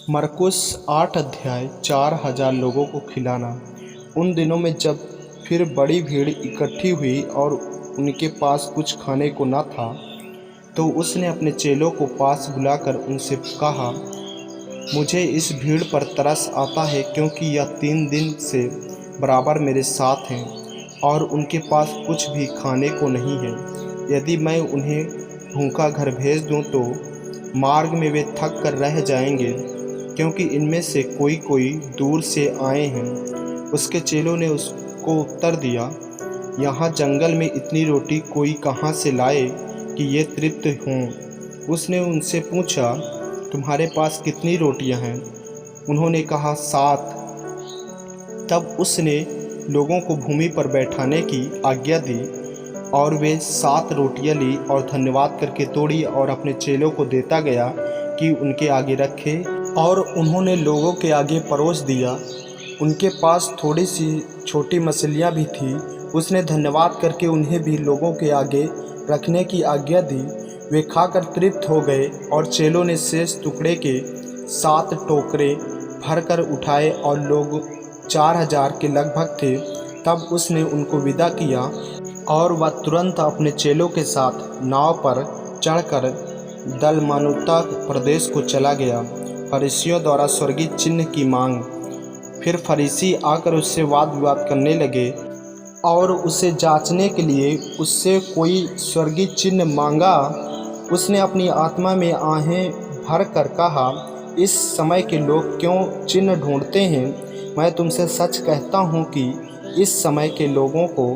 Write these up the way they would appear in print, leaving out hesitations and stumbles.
मरकुस 8 अध्याय 4000 लोगों को खिलाना। उन दिनों में जब फिर बड़ी भीड़ इकट्ठी हुई और उनके पास कुछ खाने को न था, तो उसने अपने चेलों को पास बुलाकर उनसे कहा, मुझे इस भीड़ पर तरस आता है, क्योंकि यह 3 दिन से बराबर मेरे साथ हैं और उनके पास कुछ भी खाने को नहीं है। यदि मैं उन्हें भूखा घर भेज दूं तो मार्ग में वे थक कर रह जाएंगे, क्योंकि इनमें से कोई कोई दूर से आए हैं। उसके चेलों ने उसको उत्तर दिया, यहाँ जंगल में इतनी रोटी कोई कहाँ से लाए कि ये तृप्त हों। उसने उनसे पूछा, तुम्हारे पास कितनी रोटियां हैं? उन्होंने कहा, 7। तब उसने लोगों को भूमि पर बैठाने की आज्ञा दी और वे 7 रोटियां ली और धन्यवाद करके तोड़ी और अपने चेलों को देता गया कि उनके आगे रखे, और उन्होंने लोगों के आगे परोस दिया। उनके पास थोड़ी सी छोटी मछलियाँ भी थी। उसने धन्यवाद करके उन्हें भी लोगों के आगे रखने की आज्ञा दी। वे खाकर तृप्त हो गए और चेलों ने शेष टुकड़े के 7 टोकरे भरकर उठाए और लोग 4000 के लगभग थे। तब उसने उनको विदा किया और वह तुरंत अपने चेलों के साथ नाव पर चढ़कर दलमनूता प्रदेश को चला गया। फरीसियों द्वारा स्वर्गीय चिन्ह की मांग। फिर फरीसी आकर उससे वाद विवाद करने लगे और उसे जांचने के लिए उससे कोई स्वर्गीय चिन्ह मांगा। उसने अपनी आत्मा में आहें भर कर कहा, इस समय के लोग क्यों चिन्ह ढूंढते हैं? मैं तुमसे सच कहता हूँ कि इस समय के लोगों को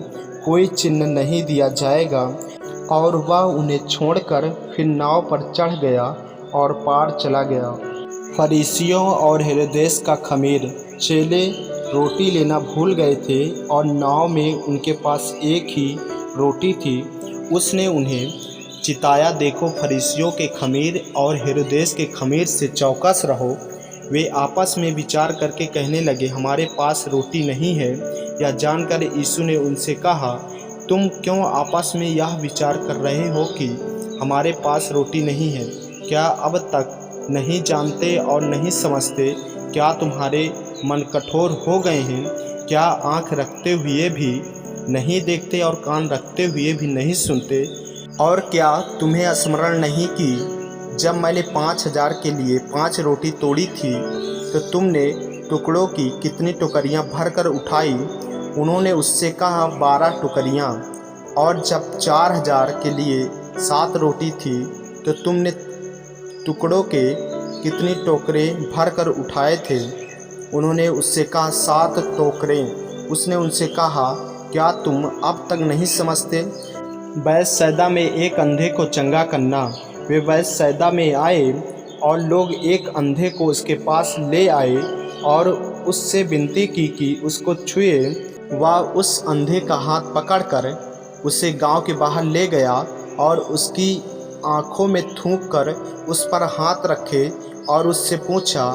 कोई चिन्ह नहीं दिया जाएगा। और वह उन्हें छोड़कर फिर नाव पर चढ़ गया और पार चला गया। फरीसियों और हेरोदेस का खमीर। चेले रोटी लेना भूल गए थे और नाव में उनके पास एक ही रोटी थी। उसने उन्हें चिताया, देखो, फरीसियों के खमीर और हेरोदेस के खमीर से चौकस रहो। वे आपस में विचार करके कहने लगे, हमारे पास रोटी नहीं है। यह जानकर यीशु ने उनसे कहा, तुम क्यों आपस में यह विचार कर रहे हो कि हमारे पास रोटी नहीं है? क्या अब तक नहीं जानते और नहीं समझते? क्या तुम्हारे मन कठोर हो गए हैं? क्या आँख रखते हुए भी नहीं देखते और कान रखते हुए भी नहीं सुनते? और क्या तुम्हें स्मरण नहीं कि जब मैंने 5000 के लिए 5 रोटी तोड़ी थी, तो तुमने टुकड़ों की कितनी टोकरियां भरकर उठाई? उन्होंने उससे कहा, 12 टोकरियां। और जब 4000 के लिए 7 रोटी थी, तो तुमने टुकड़ों के कितनी टोकरे भरकर उठाए थे? उन्होंने उससे कहा, 7 टोकरे। उसने उनसे कहा, क्या तुम अब तक नहीं समझते? बैतसैदा में एक अंधे को चंगा करना। वे बैतसैदा में आए और लोग एक अंधे को उसके पास ले आए और उससे विनती की कि उसको छुए। वह उस अंधे का हाथ पकड़कर उसे गांव के बाहर ले गया और उसकी आँखों में थूक कर उस पर हाथ रखे और उससे पूछा,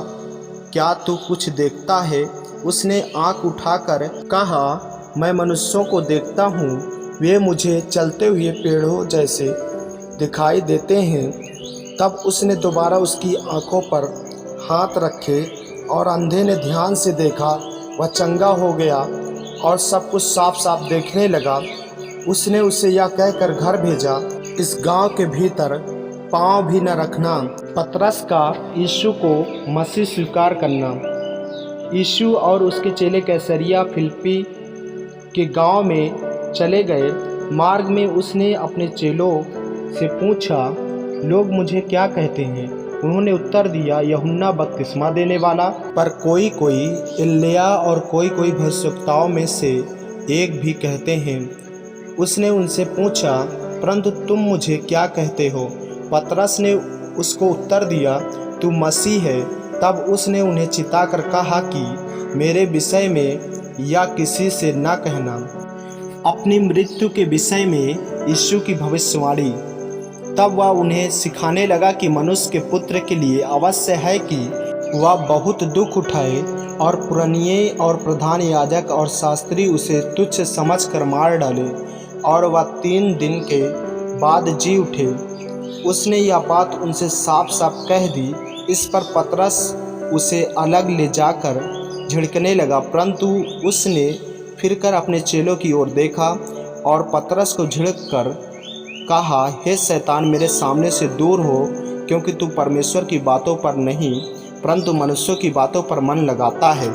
क्या तू कुछ देखता है? उसने आँख उठाकर कहा, मैं मनुष्यों को देखता हूँ, वे मुझे चलते हुए पेड़ों जैसे दिखाई देते हैं। तब उसने दोबारा उसकी आँखों पर हाथ रखे और अंधे ने ध्यान से देखा। वह चंगा हो गया और सब कुछ साफ साफ देखने लगा। उसने उसे यह कहकर घर भेजा, इस गांव के भीतर पाँव भी न रखना। पतरस का यीशु को मसीह स्वीकार करना। यीशु और उसके चेले कैसरिया फिलिप्पी के गांव में चले गए। मार्ग में उसने अपने चेलों से पूछा, लोग मुझे क्या कहते हैं? उन्होंने उत्तर दिया, यूहन्ना बपतिस्मा देने वाला, पर कोई कोई एलिय्याह और कोई कोई भविष्यवक्ताओं में से एक भी कहते हैं। उसने उनसे पूछा, परंतु तुम मुझे क्या कहते हो? पतरस ने उसको उत्तर दिया, तू मसीह है। तब उसने उन्हें चिताकर कहा कि मेरे विषय में या किसी से न कहना। अपनी मृत्यु के विषय में यीशु की भविष्यवाणी। तब वह उन्हें सिखाने लगा कि मनुष्य के पुत्र के लिए आवश्यक है कि वह बहुत दुख उठाए और पुरनिये और प्रधान याजक और शास्त्री उसे तुच्छ समझकर मार डाले और वह 3 दिन के बाद जी उठे। उसने यह बात उनसे साफ साफ कह दी। इस पर पतरस उसे अलग ले जाकर झिड़कने लगा, परंतु उसने फिरकर अपने चेलों की ओर देखा और पतरस को झिड़ककर कहा, हे शैतान, मेरे सामने से दूर हो, क्योंकि तू परमेश्वर की बातों पर नहीं परंतु मनुष्यों की बातों पर मन लगाता है।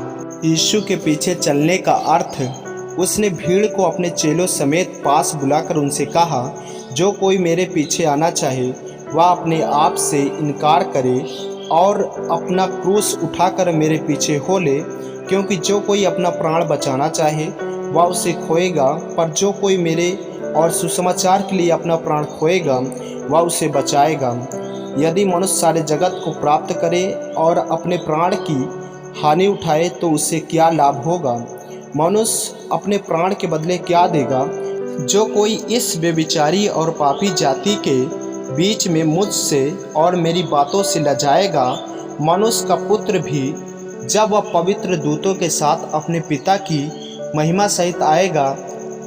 यीशु के पीछे चलने का अर्थ, उसने भीड़ को अपने चेलों समेत पास बुलाकर उनसे कहा, जो कोई मेरे पीछे आना चाहे वह अपने आप से इनकार करे और अपना क्रूस उठाकर मेरे पीछे हो ले, क्योंकि जो कोई अपना प्राण बचाना चाहे वह उसे खोएगा, पर जो कोई मेरे और सुसमाचार के लिए अपना प्राण खोएगा वह उसे बचाएगा। यदि मनुष्य सारे जगत को प्राप्त करे और अपने प्राण की हानि उठाए तो उसे क्या लाभ होगा? मनुष्य अपने प्राण के बदले क्या देगा? जो कोई इस बेविचारी और पापी जाति के बीच में मुझसे और मेरी बातों से लजाएगा, मनुष्य का पुत्र भी जब वह पवित्र दूतों के साथ अपने पिता की महिमा सहित आएगा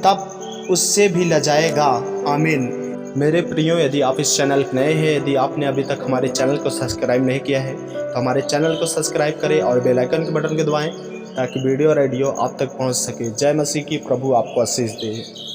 तब उससे भी लजाएगा। आमीन। मेरे प्रियो, यदि आप इस चैनल पर नए हैं, यदि आपने अभी तक हमारे चैनल को सब्सक्राइब नहीं किया है तो हमारे चैनल को सब्सक्राइब करें और बेल आइकन के बटन को दबाएं ताकि वीडियो आप तक पहुंच सके। जय मसीह की। प्रभु आपको आशीष दे।